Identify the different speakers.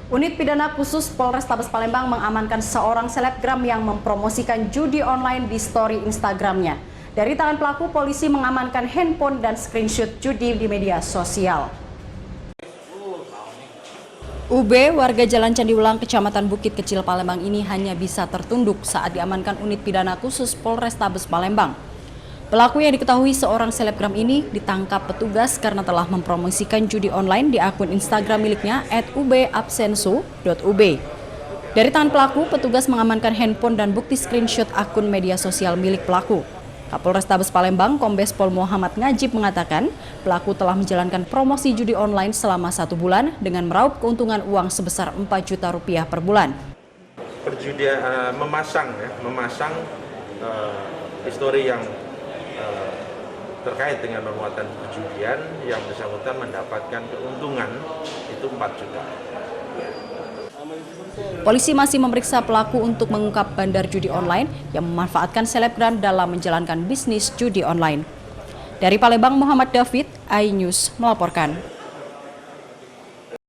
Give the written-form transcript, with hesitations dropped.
Speaker 1: Unit Pidana Khusus Polrestabes Palembang mengamankan seorang selebgram yang mempromosikan judi online di story Instagramnya. Dari tangan pelaku, polisi mengamankan handphone dan screenshot judi di media sosial. UB, warga Jalan Candiulang, Kecamatan Bukit Kecil, Palembang ini hanya bisa tertunduk saat diamankan Unit Pidana Khusus Polrestabes Palembang. Pelaku yang diketahui seorang selebgram ini ditangkap petugas karena telah mempromosikan judi online di akun Instagram miliknya @ubabsenso.ub. Dari tangan pelaku, petugas mengamankan handphone dan bukti screenshot akun media sosial milik pelaku. Kapolrestabes Palembang, Kombes Pol Muhammad Ngajib mengatakan, pelaku telah menjalankan promosi judi online selama 1 bulan dengan meraup keuntungan uang sebesar 4 juta rupiah per bulan.
Speaker 2: Perjudian memasang histori yang terkait dengan perbuatan perjudian yang bersangkutan mendapatkan keuntungan itu 4 juta.
Speaker 1: Polisi masih memeriksa pelaku untuk mengungkap bandar judi online yang memanfaatkan selebgram dalam menjalankan bisnis judi online. Dari Palembang, Muhammad David, iNews melaporkan.